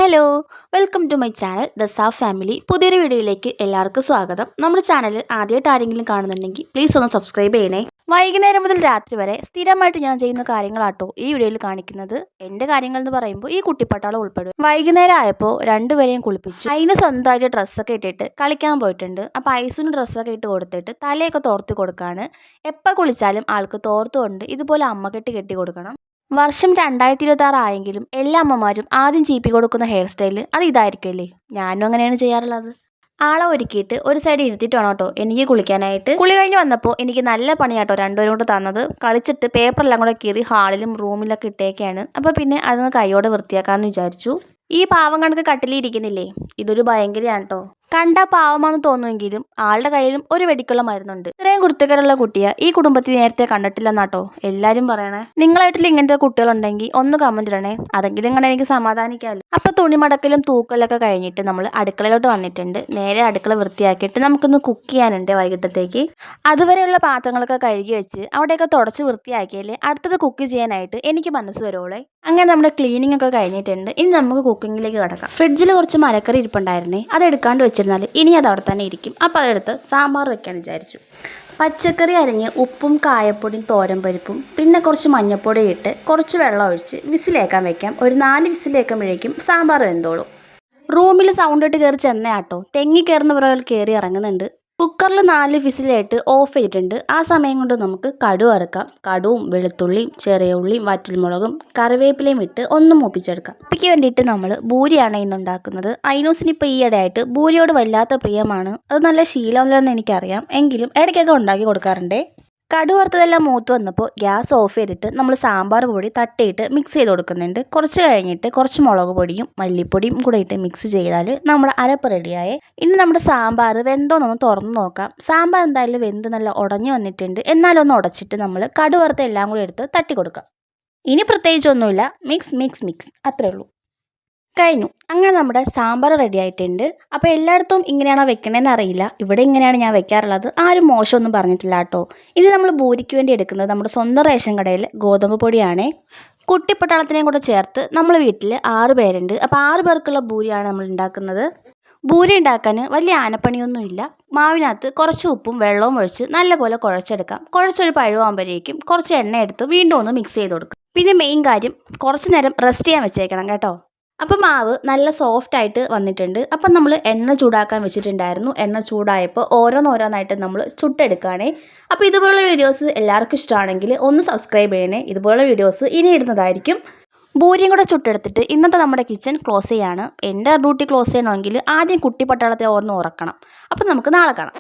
Hello, welcome to my channel the Saaf family. പുതിയൊരു വീഡിയോയിലേക്ക് എല്ലാവർക്കും സ്വാഗതം. നമ്മുടെ ചാനൽ ആദ്യമായിട്ട് ആരെങ്കിലും കാണുന്നുണ്ടെങ്കിൽ പ്ലീസ് ഒന്ന് സബ്സ്ക്രൈബ് ചെയ്യണേ. വൈകുന്നേരം മുതൽ രാത്രി വരെ സ്ഥിരമായിട്ട് ഞാൻ ചെയ്യുന്ന കാര്യങ്ങളാട്ടോ ഈ വീഡിയോയിൽ കാണിക്കുന്നത്. എൻ്റെ കാര്യങ്ങൾ എന്ന് പറയുമ്പോൾ ഈ കുട്ടിപ്പട്ടാളം ഉൾപ്പെടും. വൈകുന്നേരം ആയപ്പോൾ രണ്ടുപേരെയും കുളിപ്പിച്ചു. അതിന് സ്വന്തമായിട്ട് ഡ്രസ്സൊക്കെ ഇട്ടിട്ട് കളിക്കാൻ പോയിട്ടുണ്ട്. അപ്പോൾ ഐസിന് ഡ്രസ്സൊക്കെ ഇട്ട് കൊടുത്തിട്ട് തലയൊക്കെ തോർത്തി കൊടുക്കുകയാണ്. എപ്പോൾ കുളിച്ചാലും ആൾക്ക് തോർത്തുകൊണ്ട് ഇതുപോലെ അമ്മക്കെട്ട് കെട്ടി കൊടുക്കണം. വർഷം 2026 ആയെങ്കിലും എല്ലാ അമ്മമാരും ആദ്യം ചീപ്പി കൊടുക്കുന്ന ഹെയർ സ്റ്റൈൽ അത് ഇതായിരിക്കുമല്ലേ. ഞാനും അങ്ങനെയാണ് ചെയ്യാറുള്ളത്. ആളെ ഒരുക്കിയിട്ട് ഒരു സൈഡ് ഇരുത്തിയിട്ട് വേണം കേട്ടോ എനിക്ക് കുളിക്കാനായിട്ട്. കുളി കഴിഞ്ഞ് വന്നപ്പോൾ എനിക്ക് നല്ല പണിയാട്ടോ രണ്ടുപേരും കൊണ്ട് തന്നത്. കളിച്ചിട്ട് പേപ്പറെല്ലാം കൂടെ കീറി ഹാളിലും റൂമിലൊക്കെ ഇട്ടേക്കാണ്. അപ്പോൾ പിന്നെ അതൊന്ന് കൈയോടെ വൃത്തിയാക്കാമെന്ന് വിചാരിച്ചു. ഈ പാവം കണക്ക് കട്ടിലിരിക്കുന്നില്ലേ, ഇതൊരു ഭയങ്കരയാണ് കേട്ടോ. കണ്ടാൽ പാവമാണെന്ന് തോന്നുമെങ്കിലും ആളുടെ കയ്യിലും ഒരു വെടിക്കുള്ള മരുന്നുണ്ട്. ഇത്രയും കുരുത്തക്കരുള്ള കുട്ടിയെ ഈ കുടുംബത്തിൽ നേരത്തെ കണ്ടിട്ടില്ലെന്നാട്ടോ എല്ലാവരും പറയണേ. നിങ്ങളായിട്ടിൽ ഇങ്ങനത്തെ കുട്ടികളുണ്ടെങ്കിൽ ഒന്ന് കമന്റ് ഇടണേ, അതെങ്കിലും ഇങ്ങനെ എനിക്ക് സമാധാനിക്കാമല്ലോ. അപ്പോൾ തുണിമടക്കലും തൂക്കലൊക്കെ കഴിഞ്ഞിട്ട് നമ്മൾ അടുക്കളയിലോട്ട് വന്നിട്ടുണ്ട്. നേരെ അടുക്കള വൃത്തിയാക്കിയിട്ട് നമുക്കൊന്ന് കുക്ക് ചെയ്യാനുണ്ട് വൈകിട്ടത്തേക്ക്. അതുവരെയുള്ള പാത്രങ്ങളൊക്കെ കഴുകി വെച്ച് അവിടെയൊക്കെ തുടച്ച് വൃത്തിയാക്കിയാലേ അടുത്തത് കുക്ക് ചെയ്യാനായിട്ട് എനിക്ക് മനസ്സ് വരുവോളെ. അങ്ങനെ നമ്മുടെ ക്ലീനിങ് ഒക്കെ കഴിഞ്ഞിട്ടുണ്ട്. ഇനി നമുക്ക് കുക്കിങ്ങിലേക്ക് കിടക്കാം. ഫ്രിഡ്ജിൽ കുറച്ച് മലക്കറി ഇരിപ്പുണ്ടായിരുന്നേ, അതെടുക്കാണ്ട് വെച്ചിരുന്നാൽ ഇനി അത് അവിടെ തന്നെ ഇരിക്കും. അപ്പോൾ അതെടുത്ത് സാമ്പാർ വെക്കാമെന്ന് വിചാരിച്ചു. പച്ചക്കറി അരിഞ്ഞ് ഉപ്പും കായപ്പൊടിയും തോരൻ പരിപ്പും പിന്നെ കുറച്ച് മഞ്ഞൾപ്പൊടി ഇട്ട് കുറച്ച് വെള്ളം ഒഴിച്ച് വിസിലേക്കാൻ വെക്കാം. ഒരു 4 വിസിലേക്കുമ്പോഴേക്കും സാമ്പാർ വെന്തോളും. റൂമിൽ സൗണ്ട് ഇട്ട് കയറി ചെന്നയാട്ടോ തെങ്ങി കയറുന്ന പോലെ കയറി ഇറങ്ങുന്നുണ്ട്. കുക്കറിൽ 4 വിസിലായിട്ട് ഓഫ് ചെയ്തിട്ടുണ്ട്. ആ സമയം കൊണ്ട് നമുക്ക് കടുക് വറുക്കാം. കടുവും വെളുത്തുള്ളിയും ചെറിയ ഉള്ളിയും വറ്റൽമുളകും കറിവേപ്പിലയും ഇട്ട് ഒന്ന് മൂപ്പിച്ചെടുക്കാം. ഇപ്പയ്ക്ക് വേണ്ടിയിട്ട് നമ്മൾ ബൂരിയാണ് ഇന്ന് ഉണ്ടാക്കുന്നത്. ഐനൂസിന് ഇപ്പോൾ ഈയിടെയായിട്ട് ബൂരിയോട് വല്ലാത്ത പ്രിയമാണ്. അത് നല്ല ശീലമല്ലെന്ന് എനിക്കറിയാം, എങ്കിലും ഇടയ്ക്കൊക്കെ ഉണ്ടാക്കി കൊടുക്കാറുണ്ടേ. കടുക് വറുത്തതെല്ലാം മൂത്ത് വന്നപ്പോൾ ഗ്യാസ് ഓഫ് ചെയ്തിട്ട് നമ്മൾ സാമ്പാർ പൊടി തട്ടിയിട്ട് മിക്സ് ചെയ്ത് കൊടുക്കുന്നുണ്ട്. കുറച്ച് കഴിഞ്ഞിട്ട് കുറച്ച് മുളക് പൊടിയും മല്ലിപ്പൊടിയും കൂടെ ഇട്ട് മിക്സ് ചെയ്താൽ നമ്മുടെ അരപ്പ് റെഡിയായേ. ഇനി നമ്മുടെ സാമ്പാർ വെന്തോന്നൊന്ന് തുറന്ന് നോക്കാം. സാമ്പാർ എന്തായാലും വെന്ത് നല്ല ഉടഞ്ഞു വന്നിട്ടുണ്ട്. എന്നാലും ഒന്ന് ഉടച്ചിട്ട് നമ്മൾ കടുക് വറുത്ത എല്ലാം കൂടി എടുത്ത് തട്ടി കൊടുക്കാം. ഇനി പ്രത്യേകിച്ചൊന്നുമില്ല, മിക്സ് മിക്സ് മിക്സ് അത്രേ ഉള്ളൂ. കഴിഞ്ഞു. അങ്ങനെ നമ്മുടെ സാമ്പാർ റെഡി ആയിട്ടുണ്ട്. അപ്പോൾ എല്ലായിടത്തും ഇങ്ങനെയാണോ വെക്കണേന്ന് അറിയില്ല, ഇവിടെ ഇങ്ങനെയാണ് ഞാൻ വെക്കാറുള്ളത്. ആരും മോശമൊന്നും പറഞ്ഞിട്ടില്ല കേട്ടോ. ഇനി നമ്മൾ ബൂരിക്ക് വേണ്ടി എടുക്കുന്നത് നമ്മുടെ സ്വന്തം റേഷൻ കടയിൽ ഗോതമ്പ് പൊടിയാണേ. കുട്ടിപ്പട്ടാളത്തിനെയും കൂടെ ചേർത്ത് നമ്മൾ വീട്ടിൽ 6 പേരുണ്ട്. അപ്പോൾ 6 പേർക്കുള്ള ബൂരിയാണ് നമ്മൾ ഉണ്ടാക്കുന്നത്. ബൂരി ഉണ്ടാക്കാൻ വലിയ ആനപ്പണിയൊന്നുമില്ല. മാവിനകത്ത് കുറച്ച് ഉപ്പും വെള്ളവും ഒഴിച്ച് നല്ലപോലെ കുഴച്ചെടുക്കാം. കുഴച്ചൊരു പഴുവാകുമ്പോഴേക്കും കുറച്ച് എണ്ണ എടുത്ത് വീണ്ടും ഒന്ന് മിക്സ് ചെയ്ത് കൊടുക്കും. പിന്നെ മെയിൻ കാര്യം കുറച്ച് നേരം റെസ്റ്റ് ചെയ്യാൻ വെച്ചേക്കണം കേട്ടോ. അപ്പോൾ മാവ് നല്ല സോഫ്റ്റായിട്ട് വന്നിട്ടുണ്ട്. അപ്പം നമ്മൾ എണ്ണ ചൂടാക്കാൻ വെച്ചിട്ടുണ്ടായിരുന്നു. എണ്ണ ചൂടായപ്പോൾ ഓരോന്നോരോന്നായിട്ട് നമ്മൾ ചുട്ടെടുക്കുകയാണേ. അപ്പോൾ ഇതുപോലുള്ള വീഡിയോസ് എല്ലാവർക്കും ഇഷ്ടമാണെങ്കിൽ ഒന്ന് സബ്സ്ക്രൈബ് ചെയ്യണേ. ഇതുപോലുള്ള വീഡിയോസ് ഇനി ഇടുന്നതായിരിക്കും. ബൂരിയും കൂടെ ചുട്ടെടുത്തിട്ട് ഇന്നത്തെ നമ്മുടെ കിച്ചൺ ക്ലോസ് ചെയ്യാണ്. എൻ്റെ ഡ്യൂട്ടി ക്ലോസ് ചെയ്യണമെങ്കിൽ ആദ്യം കുട്ടി പട്ടാളത്തെ ഓർന്ന് ഉറക്കണം. അപ്പോൾ നമുക്ക് നാളെ കാണാം.